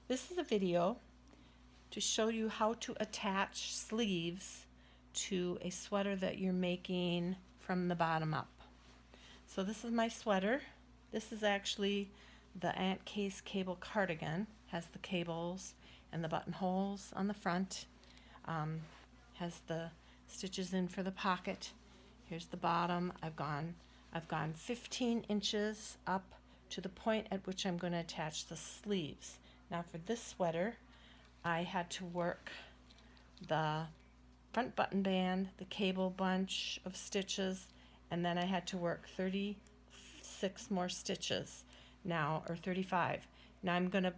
This is a video to show you how to attach sleeves to a sweater that you're making from the bottom up. So this is my sweater. This is actually the Aunt Kay's cable cardigan. Has the cables and the buttonholes on the front. Has the stitches in for the pocket. Here's the bottom. I've gone 15 inches up to the point at which I'm going to attach the sleeves. Now for this sweater, I had to work the front button band, the cable bunch of stitches, and then I had to work 36 more stitches now, or 35. Now I'm going to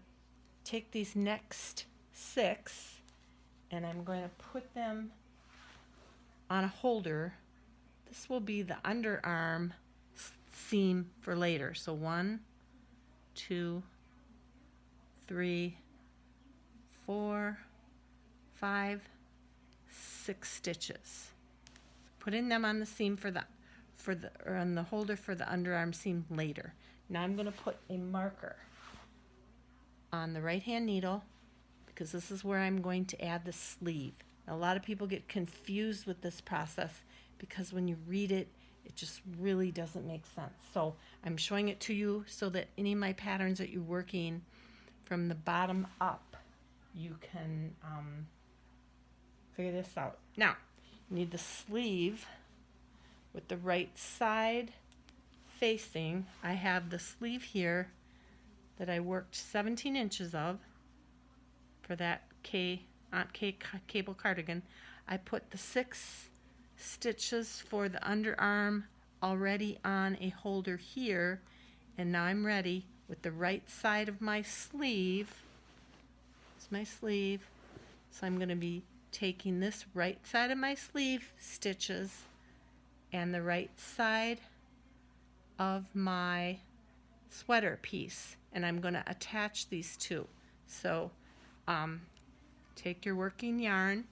take these next 6 and I'm going to put them on a holder. This will be the underarm seam for later. So 1, 2, 3, 4, 5, 6 stitches. Putting them on the seam or on the holder for the underarm seam later. Now I'm going to put a marker on the right hand needle because this is where I'm going to add the sleeve. Now, a lot of people get confused with this process because when you read it, it just really doesn't make sense. So I'm showing it to you so that any of my patterns that you're working from the bottom up, you can figure this out. Now, you need the sleeve with the right side facing. I have the sleeve here that I worked 17 inches of for that Aunt Kay cable cardigan. I put the 6 stitches for the underarm already on a holder here, and now I'm ready with the right side of my sleeve. It's my sleeve, so I'm going to be taking this right side of my sleeve stitches and the right side of my sweater piece, and I'm going to attach these two. So take your working yarn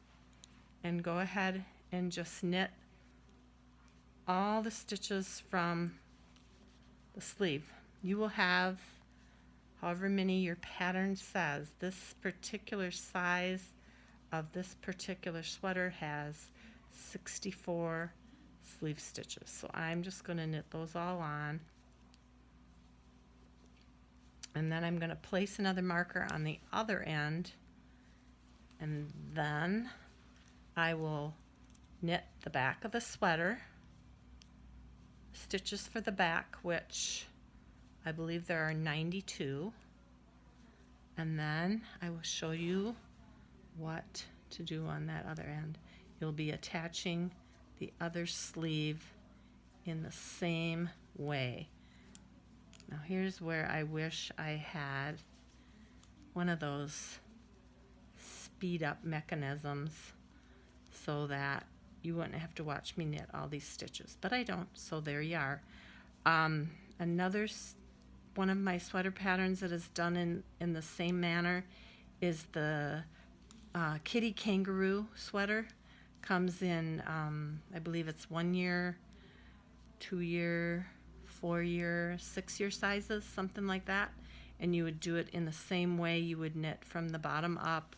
and go ahead and just knit all the stitches from the sleeve. You will have however many your pattern says. This particular size of this particular sweater has 64 sleeve stitches. So I'm just going to knit those all on. And then I'm going to place another marker on the other end, and then I will knit the back of the sweater, stitches for the back, which I believe there are 92, and then I will show you what to do on that other end. You'll be attaching the other sleeve in the same way. Now here's where I wish I had one of those speed up mechanisms so that you wouldn't have to watch me knit all these stitches, but I don't, so there you are. Another one of my sweater patterns that is done in the same manner is the kitty kangaroo sweater. Comes in I believe it's 1 year, 2 year, 4 year, 6 year sizes, something like that. And you would do it in the same way. You would knit from the bottom up,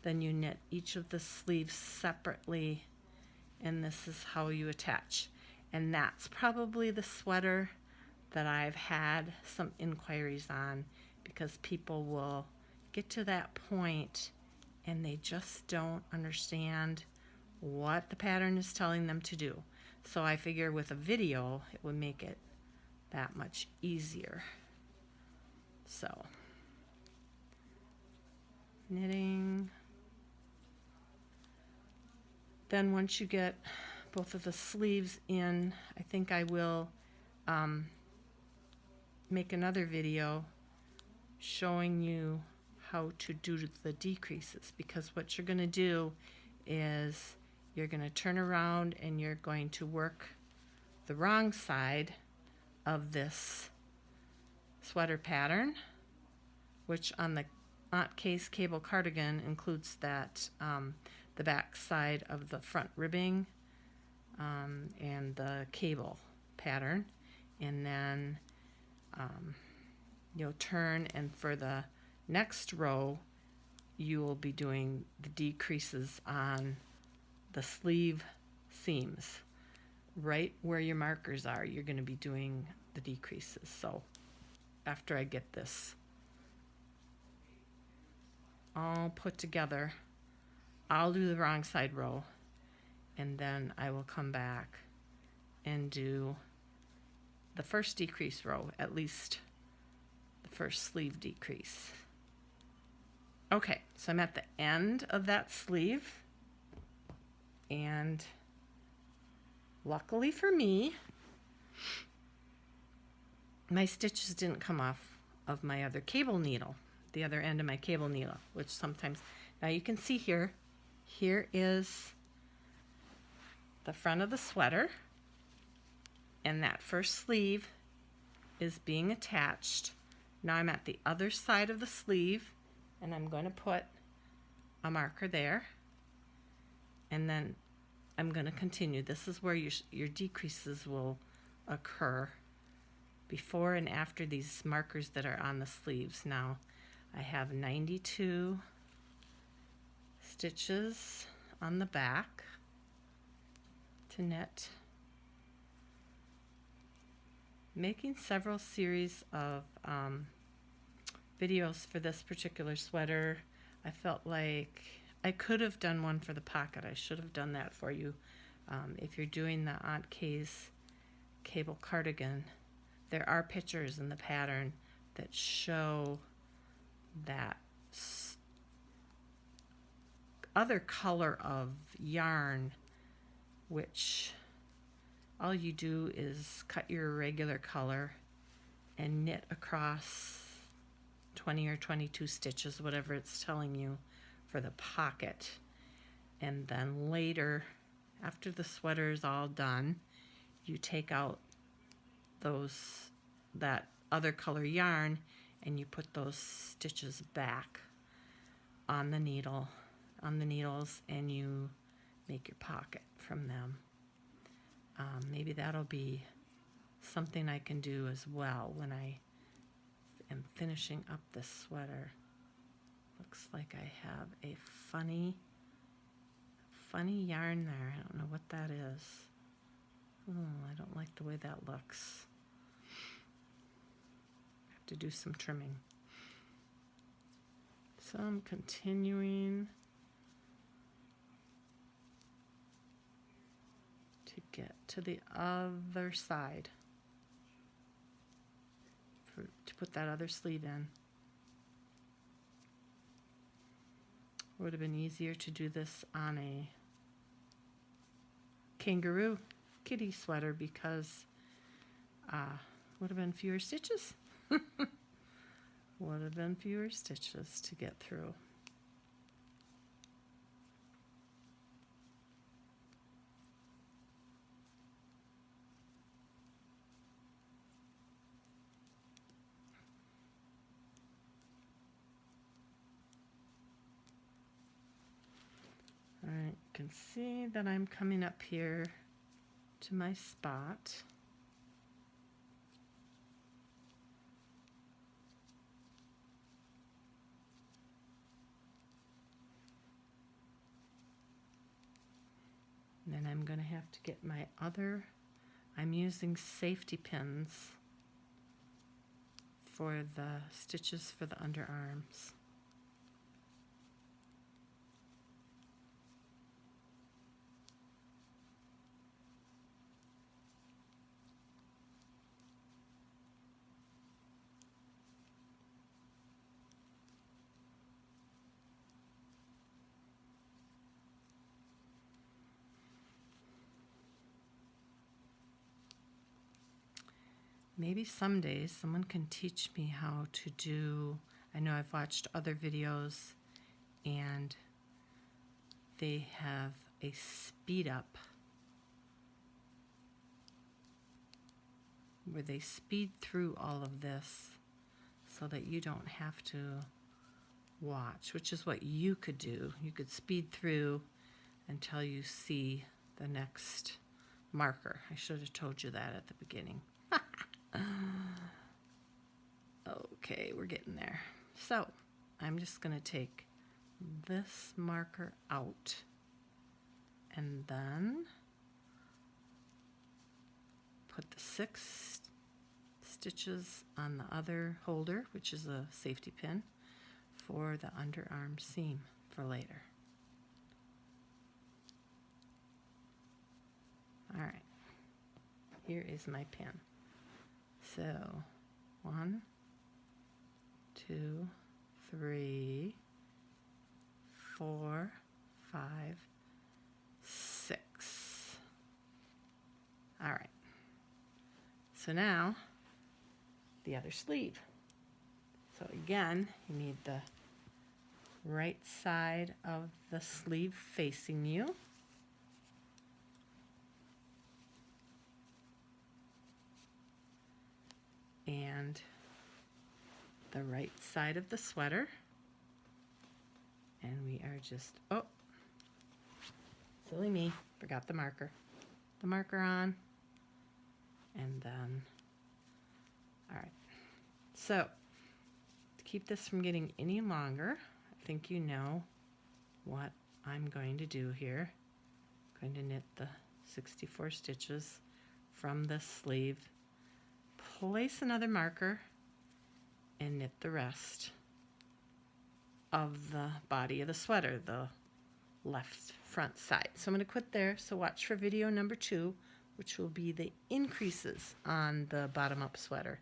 then you knit each of the sleeves separately, and this is how you attach. And that's probably the sweater that I've had some inquiries on, because people will get to that point and they just don't understand what the pattern is telling them to do. So I figure with a video it would make it that much easier. So knitting. Then once you get both of the sleeves in, I think I will make another video showing you how to do the decreases, because what you're going to do is you're going to turn around and you're going to work the wrong side of this sweater pattern, which on the Aunt Kay's cable cardigan includes that the back side of the front ribbing and the cable pattern, and then you'll turn, and for the next row, you will be doing the decreases on the sleeve seams. Right where your markers are, you're going to be doing the decreases. So after I get this all put together, I'll do the wrong side row, and then I will come back and do the first decrease row, at least the first sleeve decrease. Okay, so I'm at the end of that sleeve, and luckily for me, my stitches didn't come off of my other cable needle, the other end of my cable needle, which sometimes, now you can see here is the front of the sweater, and that first sleeve is being attached. Now I'm at the other side of the sleeve, and I'm going to put a marker there, and then I'm going to continue. This is where your decreases will occur, before and after these markers that are on the sleeves. Now I have 92 stitches on the back to knit. Making several series of videos for this particular sweater. I felt like I could have done one for the pocket. I should have done that for you. If you're doing the Aunt Kay's cable cardigan, there are pictures in the pattern that show that other color of yarn, which all you do is cut your regular color and knit across 20 or 22 stitches, whatever it's telling you, for the pocket. And then later, after the sweater is all done, you take out that other color yarn and you put those stitches back on the needles, and you make your pocket from them. Maybe that'll be something I can do as well when I am finishing up this sweater. Looks like I have a funny yarn there. I don't know what that is. Oh, I don't like the way that looks. I have to do some trimming. So I'm continuing to get to the other side to put that other sleeve in. It would have been easier to do this on a kangaroo kitty sweater because would have been fewer stitches. Would have been fewer stitches to get through. All right, you can see that I'm coming up here to my spot. And then I'm going to have to get my other, I'm using safety pins for the stitches for the underarms. Maybe someday someone can teach me how to do, I know I've watched other videos and they have a speed up where they speed through all of this so that you don't have to watch, which is what you could do. You could speed through until you see the next marker. I should have told you that at the beginning. Okay, we're getting there. So I'm just going to take this marker out and then put the 6 stitches on the other holder, which is a safety pin, for the underarm seam for later. All right, here is my pin. So 1, 2, 3, 4, 5, 6. All right. So now the other sleeve. So again, you need the right side of the sleeve facing you. And the right side of the sweater. And we are just, oh, silly me, forgot the marker. The marker on. And then, all right. So, to keep this from getting any longer, I think you know what I'm going to do here. I'm going to knit the 64 stitches from this sleeve, place another marker, and knit the rest of the body of the sweater, the left front side. So I'm going to quit there. So watch for video number 2, which will be the increases on the bottom up sweater.